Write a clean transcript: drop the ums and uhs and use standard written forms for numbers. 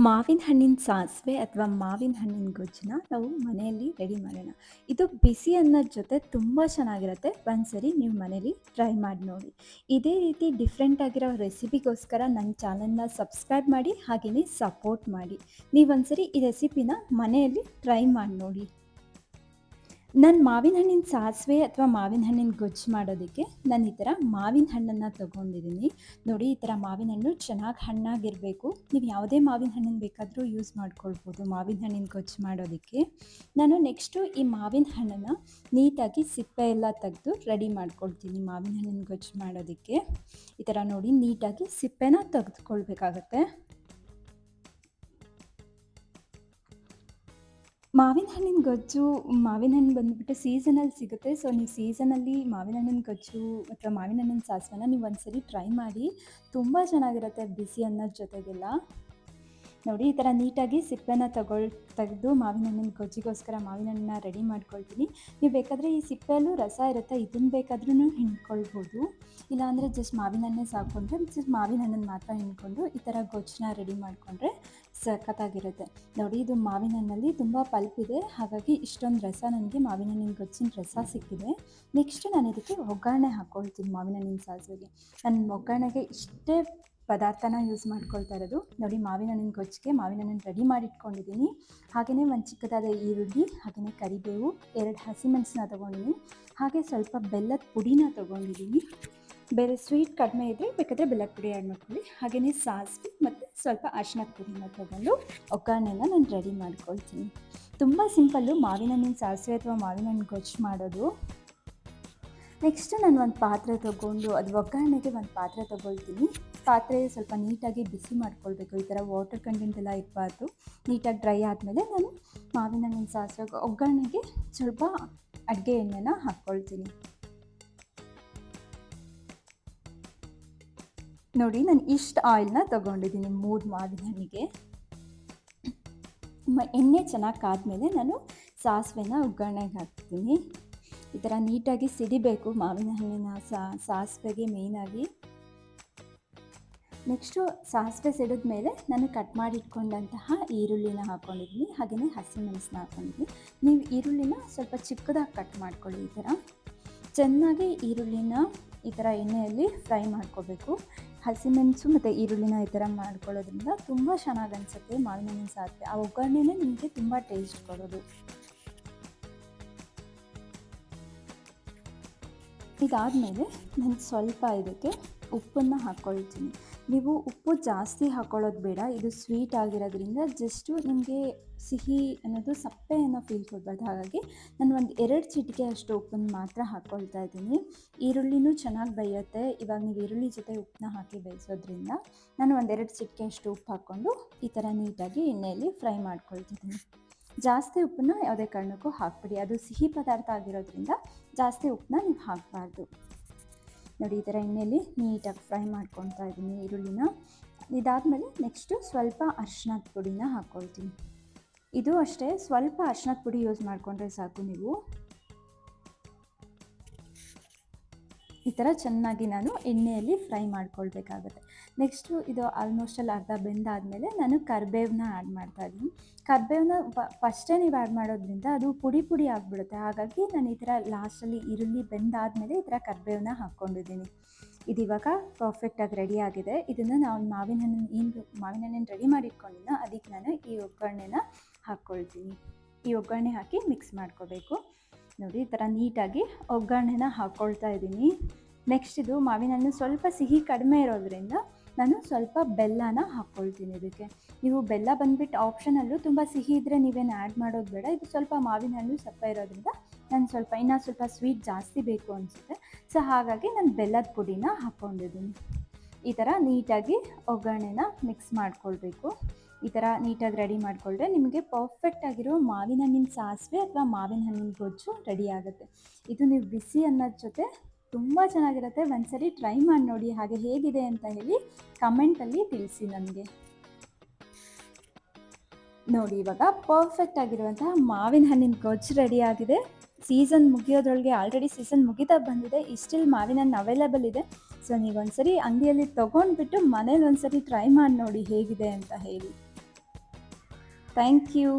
ಮಾವಿನ ಹಣ್ಣಿನ ಸಾಸಿವೆ ಅಥವಾ ಮಾವಿನ ಹಣ್ಣಿನ ಗೊಜ್ಜನ್ನ ನಾವು ಮನೆಯಲ್ಲಿ ರೆಡಿ ಮಾಡೋಣ. ಇದು ಬಿಸಿ ಅನ್ನದ ಜೊತೆ ತುಂಬ ಚೆನ್ನಾಗಿರುತ್ತೆ. ಒಂದ್ಸರಿ ನೀವು ಮನೇಲಿ ಟ್ರೈ ಮಾಡಿ ನೋಡಿ. ಇದೇ ರೀತಿ ಡಿಫ್ರೆಂಟ್ ಆಗಿರೋ ರೆಸಿಪಿಗೋಸ್ಕರ ನನ್ನ ಚಾನಲ್‌ನ ಸಬ್ಸ್ಕ್ರೈಬ್ ಮಾಡಿ ಹಾಗೆಯೇ ಸಪೋರ್ಟ್ ಮಾಡಿ. ನೀವು ಒಂದ್ಸರಿ ಈ ರೆಸಿಪಿನ ಮನೆಯಲ್ಲಿ ಟ್ರೈ ಮಾಡಿ ನೋಡಿ. ನಾನು ಮಾವಿನ ಹಣ್ಣಿನ ಸಾಸಿವೆ ಅಥವಾ ಮಾವಿನ ಹಣ್ಣಿನ ಗೊಜ್ಜು ಮಾಡೋದಕ್ಕೆ ನಾನು ಈ ಥರ ಮಾವಿನ ಹಣ್ಣನ್ನು ತೊಗೊಂಡಿದ್ದೀನಿ. ನೋಡಿ, ಈ ಥರ ಮಾವಿನ ಹಣ್ಣು ಚೆನ್ನಾಗಿ ಹಣ್ಣಾಗಿರಬೇಕು. ನೀವು ಯಾವುದೇ ಮಾವಿನ ಹಣ್ಣನ್ನು ಬೇಕಾದರೂ ಯೂಸ್ ಮಾಡ್ಕೊಳ್ಬೋದು ಮಾವಿನ ಹಣ್ಣಿನ ಗೊಜ್ಜು ಮಾಡೋದಕ್ಕೆ. ನಾನು ನೆಕ್ಸ್ಟು ಈ ಮಾವಿನ ಹಣ್ಣನ್ನು ನೀಟಾಗಿ ಸಿಪ್ಪೆ ಎಲ್ಲ ತೆಗೆದು ರೆಡಿ ಮಾಡ್ಕೊಳ್ತೀನಿ ಮಾವಿನ ಹಣ್ಣಿನ ಗೊಜ್ಜು ಮಾಡೋದಕ್ಕೆ. ಈ ಥರ ನೋಡಿ ನೀಟಾಗಿ ಸಿಪ್ಪೆನ ತೆಗೆದುಕೊಳ್ಬೇಕಾಗತ್ತೆ. ಮಾವಿನ ಹಣ್ಣಿನ ಗೊಜ್ಜು, ಮಾವಿನ ಹಣ್ಣು ಬಂದುಬಿಟ್ಟು ಸೀಸನಲ್ಲಿ ಸಿಗುತ್ತೆ. ಸೊ ನೀವು ಸೀಸನಲ್ಲಿ ಮಾವಿನ ಹಣ್ಣಿನ ಗೊಜ್ಜು ಅಥವಾ ಮಾವಿನ ಹಣ್ಣಿನ ಸಾಸ್ವೆನ ನೀವು ಒಂದ್ಸರಿ ಟ್ರೈ ಮಾಡಿ. ತುಂಬ ಚೆನ್ನಾಗಿರುತ್ತೆ ಬಿಸಿ ಅನ್ನದ ಜೊತೆಗೆಲ್ಲ. ನೋಡಿ, ಈ ಥರ ನೀಟಾಗಿ ಸಿಪ್ಪೆನ ತೆಗೆದು ಮಾವಿನ ಹಣ್ಣಿನ ಗೊಜ್ಜಿಗೋಸ್ಕರ ಮಾವಿನ ಹಣ್ಣನ್ನ ರೆಡಿ ಮಾಡ್ಕೊಳ್ತೀನಿ. ನೀವು ಬೇಕಾದರೆ ಈ ಸಿಪ್ಪೆಯಲ್ಲೂ ರಸ ಇರುತ್ತೆ, ಇದನ್ನು ಬೇಕಾದ್ರೂ ಹಿಂಡ್ಕೊಳ್ಬೋದು. ಇಲ್ಲಾಂದರೆ ಜಸ್ಟ್ ಮಾವಿನ ಹಣ್ಣೇ ಸಾಕೊಂಡ್ರೆ ಜಸ್ಟ್ ಮಾವಿನ ಹಣ್ಣನ್ನು ಮಾತ್ರ ಹಿಂಡ್ಕೊಂಡು ಈ ಥರ ಗೊಜ್ಜನ್ನ ರೆಡಿ ಮಾಡಿಕೊಂಡ್ರೆ ಸಖತ್ತಾಗಿರುತ್ತೆ. ನೋಡಿ, ಇದು ಮಾವಿನ ಹಣ್ಣಲ್ಲಿ ತುಂಬ ಪಲ್ಪ್ ಇದೆ, ಹಾಗಾಗಿ ಇಷ್ಟೊಂದು ರಸ ನನಗೆ ಮಾವಿನ ಹಣ್ಣಿನ ಗೊಜ್ಜಿನ ರಸ ಸಿಕ್ಕಿದೆ. ನೆಕ್ಸ್ಟ್ ನಾನು ಇದಕ್ಕೆ ಒಗ್ಗರಣೆ ಹಾಕ್ಕೊಳ್ತೀನಿ ಮಾವಿನ ಹಣ್ಣಿನ ಸಾಸಿವೆಗೆ. ನಾನು ಒಗ್ಗರಣೆಗೆ ಇಷ್ಟೇ ಪದಾರ್ಥನ ಯೂಸ್ ಮಾಡ್ಕೊಳ್ತಾ ಇರೋದು. ನೋಡಿ, ಮಾವಿನ ಹಣ್ಣಿನ ಗೊಜ್ಜಿಗೆ ಮಾವಿನ ಹಣ್ಣನ್ನು ರೆಡಿ ಮಾಡಿ ಇಟ್ಕೊಂಡಿದ್ದೀನಿ. ಹಾಗೆಯೇ ಒಂದು ಚಿಕ್ಕದಾದ ಈರುಳ್ಳಿ, ಹಾಗೆಯೇ ಕರಿಬೇವು, 2 ಹಸಿಮೆಣಸನ್ನ ತೊಗೊಂಡಿದ್ದೀನಿ. ಹಾಗೆ ಸ್ವಲ್ಪ ಬೆಲ್ಲದ ಪುಡಿನ ತೊಗೊಂಡಿದ್ದೀನಿ. ಬೇರೆ ಸ್ವೀಟ್ ಕಡಿಮೆ ಇದ್ದರೆ ಬೇಕಾದರೆ ಬೆಲ್ಲದ ಪುಡಿ ಆ್ಯಡ್ ಮಾಡ್ಕೊಳ್ಳಿ. ಹಾಗೆಯೇ ಸಾಸಿವೆ ಮತ್ತು ಸ್ವಲ್ಪ ಅರಿಶಿಣದ ಪುಡಿನ ತೊಗೊಂಡು ಒಗ್ಗರಣೆನ ನಾನು ರೆಡಿ ಮಾಡ್ಕೊಳ್ತೀನಿ. ತುಂಬ ಸಿಂಪಲ್ಲು ಮಾವಿನ ಹಣ್ಣಿನ ಸಾಸಿವೆ ಅಥವಾ ಮಾವಿನ ಹಣ್ಣು ಗೊಜ್ಜು ಮಾಡೋದು. ನೆಕ್ಸ್ಟ್ ನಾನು ಒಂದು ಪಾತ್ರೆ ತೊಗೊಂಡು ಅದು ಒಗ್ಗರಣೆಗೆ ಒಂದು ಪಾತ್ರೆ ತೊಗೊಳ್ತೀನಿ. ಪಾತ್ರೆ ಸ್ವಲ್ಪ ನೀಟಾಗಿ ಬಿಸಿ ಮಾಡ್ಕೊಳ್ಬೇಕು. ಈ ಥರ ವಾಟರ್ ಕಂಟೆಂಟ್ ಎಲ್ಲ ಇರಬಾರ್ದು. ನೀಟಾಗಿ ಡ್ರೈ ಆದಮೇಲೆ ನಾನು ಮಾವಿನ ಹಣ್ಣಿನ ಸಾಸಿವೆ ಒಗ್ಗರಣೆಗೆ ಸ್ವಲ್ಪ ಅಡುಗೆ ಎಣ್ಣೆನ ಹಾಕ್ಕೊಳ್ತೀನಿ. ನೋಡಿ, ನಾನು ಇಷ್ಟು ಆಯಿಲ್ನ ತೊಗೊಂಡಿದ್ದೀನಿ 3 ಮಾವಿನ ಹಣ್ಣಿಗೆ. ಎಣ್ಣೆ ಚೆನ್ನಾಗಿ ಕಾದ್ಮೇಲೆ ನಾನು ಸಾಸಿವೆನ ಒಗ್ಗರಣೆಗೆ ಹಾಕ್ತೀನಿ. ಈ ಥರ ನೀಟಾಗಿ ಸಿಡಿಬೇಕು ಮಾವಿನ ಹಣ್ಣಿನ ಸಾಸಿವೆಗೆ ಮೇಯ್ನಾಗಿ. ನೆಕ್ಸ್ಟು ಸಾಸಿವೆ ಸಿಡಿದ ಮೇಲೆ ನಾನು ಕಟ್ ಮಾಡಿ ಇಟ್ಕೊಂಡಂತಹ ಈರುಳ್ಳಿನ ಹಾಕ್ಕೊಂಡಿದ್ದೀನಿ. ಹಾಗೆಯೇ ಹಸಿಮೆಣಸನ್ನ ಹಾಕ್ಕೊಂಡಿದ್ದೀನಿ. ನೀವು ಈರುಳ್ಳಿನ ಸ್ವಲ್ಪ ಚಿಕ್ಕದಾಗಿ ಕಟ್ ಮಾಡ್ಕೊಳ್ಳಿ. ಈ ಥರ ಚೆನ್ನಾಗಿ ಈರುಳ್ಳಿನ ಈ ಥರ ಎಣ್ಣೆಯಲ್ಲಿ ಫ್ರೈ ಮಾಡ್ಕೋಬೇಕು. ಹಸಿಮೆಣಸು ಮತ್ತು ಈರುಳ್ಳಿನ ಈ ಥರ ಮಾಡ್ಕೊಳ್ಳೋದ್ರಿಂದ ತುಂಬ ಚೆನ್ನಾಗಿ ಅನಿಸುತ್ತೆ ಮಾವಿನ ಹಣ್ಣಿನ ಸಾಸಿವೆ. ಆ ಒಗ್ಗರಣೆನೇ ನಿಮಗೆ ತುಂಬ ಟೇಸ್ಟ್ ಕೊಡೋದು. ಇದಾದಮೇಲೆ ನಾನು ಸ್ವಲ್ಪ ಇದಕ್ಕೆ ಉಪ್ಪನ್ನು ಹಾಕ್ಕೊಳ್ತೀನಿ. ನೀವು ಉಪ್ಪು ಜಾಸ್ತಿ ಹಾಕ್ಕೊಳ್ಳೋದು ಬೇಡ, ಇದು ಸ್ವೀಟ್ ಆಗಿರೋದ್ರಿಂದ ಜಸ್ಟು ನಿಮಗೆ ಸಿಹಿ ಅನ್ನೋದು ಸಪ್ಪೆ ಅನ್ನೋ ಫೀಲ್ ಕೊಡಬಾರ್ದು. ಹಾಗಾಗಿ ನಾನು ಒಂದು 2 ಚಿಟಿಕೆ ಅಷ್ಟು ಉಪ್ಪನ್ನು ಮಾತ್ರ ಹಾಕ್ಕೊಳ್ತಾ ಇದ್ದೀನಿ. ಈರುಳ್ಳಿನೂ ಚೆನ್ನಾಗಿ ಬೇಯುತ್ತೆ. ಇವಾಗ ನೀವು ಈರುಳ್ಳಿ ಜೊತೆ ಉಪ್ಪನ್ನ ಹಾಕಿ ಬೇಯಿಸೋದ್ರಿಂದ ನಾನು ಒಂದು 2 ಚಿಟಿಕೆ ಅಷ್ಟು ಉಪ್ಪು ಹಾಕ್ಕೊಂಡು ಈ ಥರ ನೀಟಾಗಿ ಎಣ್ಣೆಯಲ್ಲಿ ಫ್ರೈ ಮಾಡ್ಕೊಳ್ತಿದ್ದೀನಿ. ಜಾಸ್ತಿ ಉಪ್ಪನ್ನ ಯಾವುದೇ ಕಾರಣಕ್ಕೂ ಹಾಕ್ಬಿಡಿ, ಅದು ಸಿಹಿ ಪದಾರ್ಥ ಆಗಿರೋದ್ರಿಂದ ಜಾಸ್ತಿ ಉಪ್ಪನ್ನ ನೀವು ಹಾಕಬಾರ್ದು. ನೋಡಿ, ಈ ಥರ ಎಣ್ಣೆಯಲ್ಲಿ ನೀಟಾಗಿ ಫ್ರೈ ಮಾಡ್ಕೊತಾ ಇದ್ದೀನಿ ಈರುಳ್ಳಿನ. ಇದಾದಮೇಲೆ ನೆಕ್ಸ್ಟು ಸ್ವಲ್ಪ ಅರಿಶಿಣದ ಪುಡಿನ ಹಾಕ್ಕೊಳ್ತೀನಿ. ಇದು ಅಷ್ಟೇ, ಸ್ವಲ್ಪ ಅರಿಶಿಣದ ಪುಡಿ ಯೂಸ್ ಮಾಡಿಕೊಂಡ್ರೆ ಸಾಕು ನೀವು. ಈ ಥರ ಚೆನ್ನಾಗಿ ನಾನು ಎಣ್ಣೆಯಲ್ಲಿ ಫ್ರೈ ಮಾಡ್ಕೊಳ್ಬೇಕಾಗುತ್ತೆ. ನೆಕ್ಸ್ಟು ಇದು ಆಲ್ಮೋಸ್ಟ್ ಅಲ್ಲಿ ಅರ್ಧ ಬೆಂದಾದಮೇಲೆ ನಾನು ಕರಿಬೇವನ್ನ ಆ್ಯಡ್ ಮಾಡ್ತಾಯಿದ್ದೀನಿ. ಕರಿಬೇವನ್ನ ಫಸ್ಟೇ ನೀವು ಆ್ಯಡ್ ಮಾಡೋದ್ರಿಂದ ಅದು ಪುಡಿ ಪುಡಿ ಆಗಿಬಿಡುತ್ತೆ. ಹಾಗಾಗಿ ನಾನು ಈ ಥರ ಲಾಸ್ಟಲ್ಲಿ ಈರುಳ್ಳಿ ಬೆಂದಾದಮೇಲೆ ಈ ಥರ ಕರಿಬೇವನ್ನ ಹಾಕ್ಕೊಂಡಿದ್ದೀನಿ. ಇದು ಇವಾಗ ಪರ್ಫೆಕ್ಟಾಗಿ ರೆಡಿ ಆಗಿದೆ. ಇದನ್ನು ನಾವು ಮಾವಿನ ಹಣ್ಣನ್ನು ರೆಡಿ ಮಾಡಿ ಇಟ್ಕೊಂಡಿದ್ದ ಅದಕ್ಕೆ ನಾನು ಈ ಒಗ್ಗರಣೆನ ಹಾಕ್ಕೊಳ್ತೀನಿ. ಈ ಒಗ್ಗರಣೆ ಹಾಕಿ ಮಿಕ್ಸ್ ಮಾಡ್ಕೋಬೇಕು. ನೋಡಿ, ಈ ಥರ ನೀಟಾಗಿ ಒಗ್ಗರಣೆನ ಹಾಕ್ಕೊಳ್ತಾ ಇದ್ದೀನಿ. ನೆಕ್ಸ್ಟ್ ಇದು ಮಾವಿನ ಹಣ್ಣು ಸ್ವಲ್ಪ ಸಿಹಿ ಕಡಿಮೆ ಇರೋದ್ರಿಂದ ನಾನು ಸ್ವಲ್ಪ ಬೆಲ್ಲನ ಹಾಕ್ಕೊಳ್ತೀನಿ ಇದಕ್ಕೆ. ನೀವು ಬೆಲ್ಲ ಬಂದುಬಿಟ್ಟು ಆಪ್ಷನಲ್ಲು, ತುಂಬ ಸಿಹಿ ಇದ್ದರೆ ನೀವೇನು ಆ್ಯಡ್ ಮಾಡೋದು ಬೇಡ. ಇದು ಸ್ವಲ್ಪ ಮಾವಿನ ಹಣ್ಣು ಸಪ್ಪೆ ಇರೋದ್ರಿಂದ ನಾನು ಇನ್ನೂ ಸ್ವಲ್ಪ ಸ್ವೀಟ್ ಜಾಸ್ತಿ ಬೇಕು ಅನಿಸುತ್ತೆ. ಸೊ ಹಾಗಾಗಿ ನಾನು ಬೆಲ್ಲದ ಪುಡಿನ ಹಾಕ್ಕೊಂಡಿದ್ದೀನಿ. ಈ ಥರ ನೀಟಾಗಿ ಒಗ್ಗರಣೆನ ಮಿಕ್ಸ್ ಮಾಡ್ಕೊಳ್ಬೇಕು. ಈ ಥರ ನೀಟಾಗಿ ರೆಡಿ ಮಾಡಿಕೊಂಡ್ರೆ ನಿಮಗೆ ಪರ್ಫೆಕ್ಟಾಗಿರೋ ಮಾವಿನ ಹಣ್ಣಿನ ಸಾಸಿವೆ ಅಥವಾ ಮಾವಿನ ಹಣ್ಣಿನ ಗೊಜ್ಜು ರೆಡಿ ಆಗುತ್ತೆ. ಇದು ನೀವು ಬಿಸಿ ಅನ್ನೋದ ಜೊತೆ ತುಂಬ ಚೆನ್ನಾಗಿರುತ್ತೆ. ಒಂದ್ಸರಿ ಟ್ರೈ ಮಾಡಿ ನೋಡಿ, ಹಾಗೆ ಹೇಗಿದೆ ಅಂತ ಹೇಳಿ ಕಮೆಂಟಲ್ಲಿ ತಿಳಿಸಿ ನನಗೆ. ನೋಡಿ, ಇವಾಗ ಪರ್ಫೆಕ್ಟಾಗಿರುವಂತಹ ಮಾವಿನ ಹಣ್ಣಿನ ಗೊಜ್ಜು ರೆಡಿ ಆಗಿದೆ. ಸೀಸನ್ ಮುಗಿಯೋದ್ರೊಳಗೆ ಆಲ್ರೆಡಿ ಸೀಸನ್ ಮುಗಿತಾ ಬಂದಿದೆ. ಇಸ್ಟಿಲ್ ಮಾವಿನ ಹಣ್ಣು ಅವೈಲೇಬಲ್ ಇದೆ. ಸೊ ನೀವು ಒಂದ್ಸರಿ ಅಂಗಡಿಯಲ್ಲಿ ತೊಗೊಂಡ್ಬಿಟ್ಟು ಮನೇಲಿ ಒಂದ್ಸರಿ ಟ್ರೈ ಮಾಡಿ ನೋಡಿ ಹೇಗಿದೆ ಅಂತ ಹೇಳಿ. Thank you.